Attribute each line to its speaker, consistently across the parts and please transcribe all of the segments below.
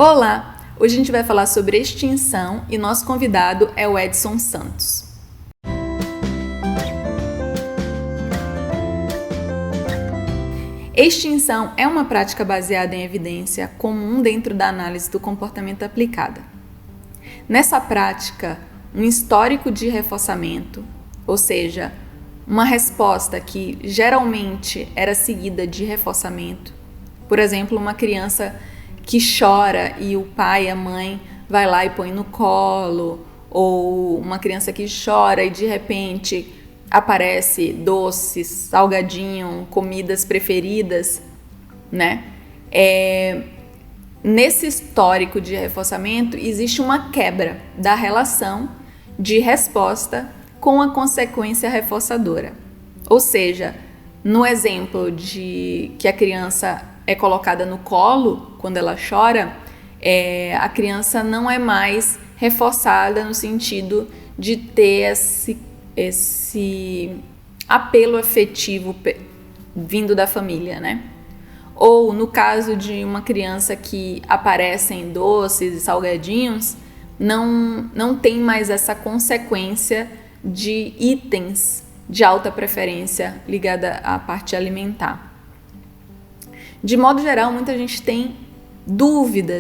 Speaker 1: Olá! Hoje a gente vai falar sobre extinção e nosso convidado é o Edson Santos. Extinção é uma prática baseada em evidência comum dentro da análise do comportamento aplicada. Nessa prática, um histórico de reforçamento, ou seja, uma resposta que geralmente era seguida de reforçamento, por exemplo, uma criança que chora e o pai e a mãe vai lá e põe no colo, ou uma criança que chora e de repente aparece doces, salgadinho, comidas preferidas, né? Nesse histórico de reforçamento existe uma quebra da relação de resposta com a consequência reforçadora. Ou seja, no exemplo de que a criança é colocada no colo quando ela chora, a criança não é mais reforçada no sentido de ter esse apelo afetivo vindo da família, né? Ou no caso de uma criança que aparecem doces e salgadinhos, não tem mais essa consequência de itens de alta preferência ligada à parte alimentar. De modo geral, muita gente tem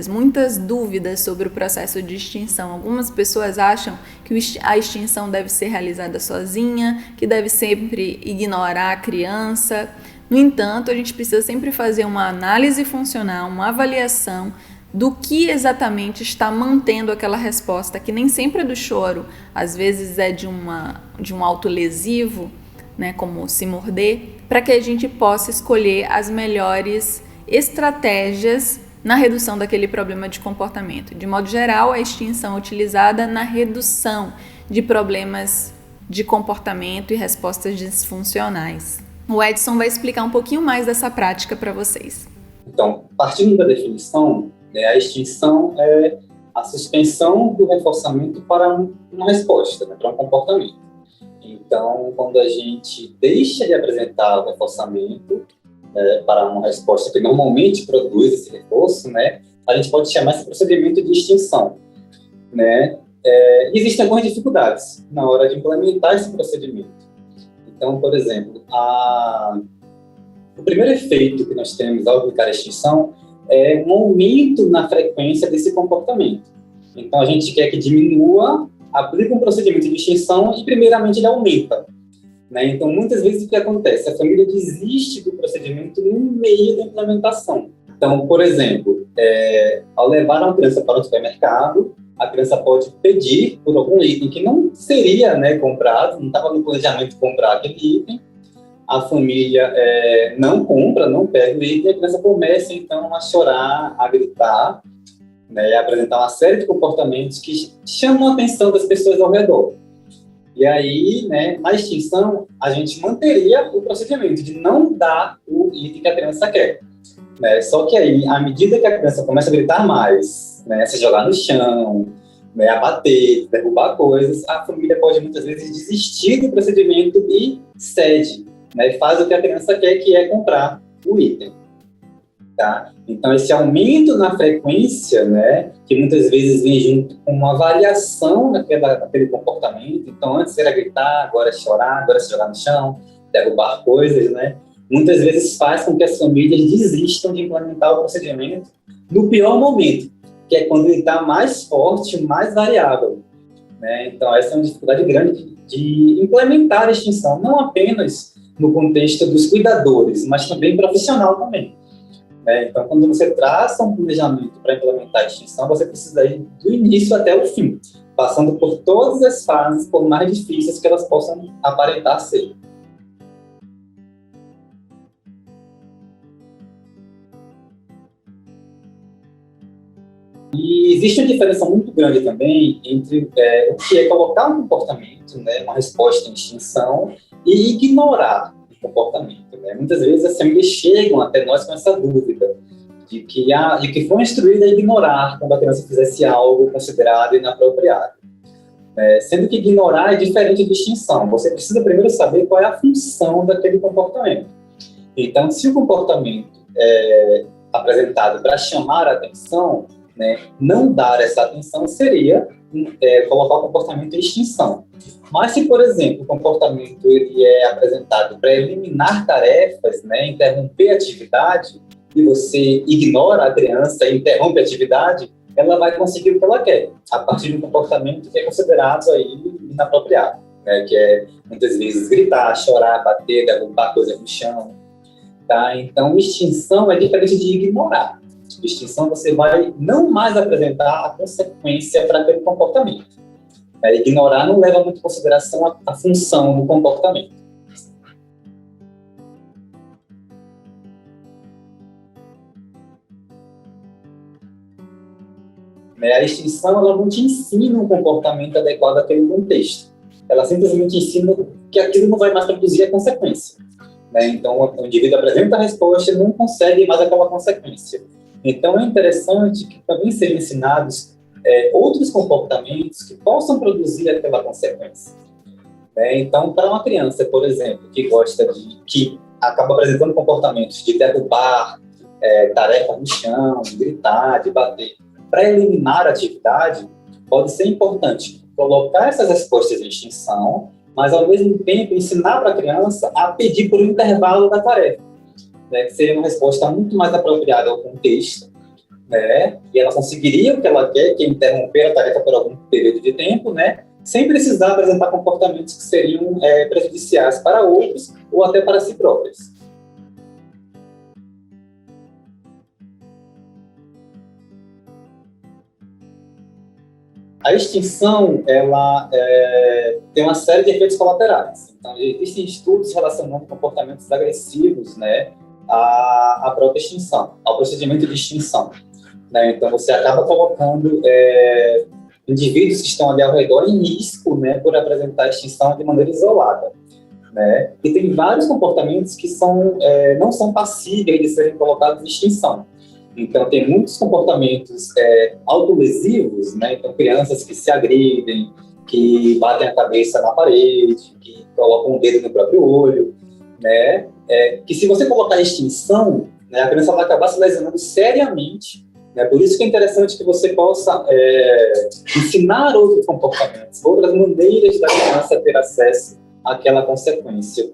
Speaker 1: muitas dúvidas sobre o processo de extinção. Algumas pessoas acham que a extinção deve ser realizada sozinha, que deve sempre ignorar a criança. No entanto, a gente precisa sempre fazer uma análise funcional, uma avaliação do que exatamente está mantendo aquela resposta, que nem sempre é do choro, às vezes é de um autolesivo, né, como se morder, para que a gente possa escolher as melhores estratégias na redução daquele problema de comportamento. De modo geral, a extinção é utilizada na redução de problemas de comportamento e respostas disfuncionais. O Edson vai explicar um pouquinho mais dessa prática para vocês.
Speaker 2: Então, partindo da definição, a extinção é a suspensão do reforçamento para uma resposta, para um comportamento. Então, quando a gente deixa de apresentar o reforçamento para uma resposta que normalmente produz esse reforço, a gente pode chamar esse procedimento de extinção. Existem algumas dificuldades na hora de implementar esse procedimento. Então, por exemplo, o primeiro efeito que nós temos ao aplicar a extinção é um aumento na frequência desse comportamento. Então, a gente quer que diminua, aplica um procedimento de extinção e, primeiramente, ele aumenta. Então, muitas vezes, o que acontece? A família desiste do procedimento no meio da implementação. Então, por exemplo, ao levar uma criança para o supermercado, a criança pode pedir por algum item que não seria comprado, não estava no planejamento comprar aquele item. A família não compra, não pega o item, e a criança começa, então, a chorar, a gritar, a apresentar uma série de comportamentos que chamam a atenção das pessoas ao redor. E aí, na extinção, a gente manteria o procedimento de não dar o item que a criança quer. Só que aí, à medida que a criança começa a gritar mais, se jogar no chão, a bater, derrubar coisas, a família pode muitas vezes desistir do procedimento e cede, faz o que a criança quer, que é comprar o item. Tá? Então, esse aumento na frequência, que muitas vezes vem junto com uma variação daquele comportamento. Então, antes era gritar, agora é chorar, agora é se jogar no chão, derrubar coisas, muitas vezes faz com que as famílias desistam de implementar o procedimento no pior momento, que é quando ele está mais forte, mais variável. Então, essa é uma dificuldade grande de implementar a extinção, não apenas no contexto dos cuidadores, mas também profissional também. Então, quando você traça um planejamento para implementar a extinção, você precisa ir do início até o fim, passando por todas as fases, por mais difíceis que elas possam aparentar ser. E existe uma diferença muito grande também entre o que é colocar um comportamento, uma resposta em extinção, e ignorar o comportamento. Muitas vezes as famílias chegam até nós com essa dúvida de que foi instruída a ignorar quando a criança fizesse algo considerado inapropriado. Sendo que ignorar é diferente de extinção. Você precisa primeiro saber qual é a função daquele comportamento. Então, se o comportamento é apresentado para chamar a atenção, né? Não dar essa atenção seria colocar o comportamento em extinção. Mas se, por exemplo, o comportamento ele é apresentado para eliminar tarefas, né, interromper a atividade, e você ignora a criança e interrompe a atividade, ela vai conseguir o que ela quer, a partir de um comportamento que é considerado aí inapropriado, né, que é, muitas vezes, gritar, chorar, bater, derrubar coisa no chão. Tá? Então, extinção é diferente de ignorar. Extinção, você vai não mais apresentar a consequência para aquele comportamento. Ignorar não leva muito em consideração a função do comportamento. A extinção, ela não te ensina um comportamento adequado àquele contexto. Ela simplesmente ensina que aquilo não vai mais produzir a consequência. Então, o indivíduo apresenta a resposta e não consegue mais aquela consequência. Então, é interessante que também sejam ensinados outros comportamentos que possam produzir aquela consequência. Então, para uma criança, por exemplo, que acaba apresentando comportamentos de derrubar tarefa no chão, de gritar, de bater, para eliminar a atividade, pode ser importante colocar essas respostas em extinção, mas, ao mesmo tempo, ensinar para a criança a pedir por um intervalo da tarefa, que seria uma resposta muito mais apropriada ao contexto, e ela conseguiria o que ela quer, que é interromper a tarefa por algum período de tempo, sem precisar apresentar comportamentos que seriam prejudiciais para outros ou até para si próprios. A extinção, ela tem uma série de efeitos colaterais. Então, existem estudos relacionando comportamentos agressivos, à própria extinção, ao procedimento de extinção. Então, você acaba colocando indivíduos que estão ali ao redor em risco, por apresentar a extinção de maneira isolada. E tem vários comportamentos que não são passíveis de serem colocados em extinção. Então, tem muitos comportamentos autolesivos, então crianças que se agridem, que batem a cabeça na parede, que colocam o dedo no próprio olho, que se você colocar em extinção, a criança vai acabar se lesionando seriamente. Por isso que é interessante que você possa ensinar outros comportamentos, outras maneiras da criança ter acesso àquela consequência.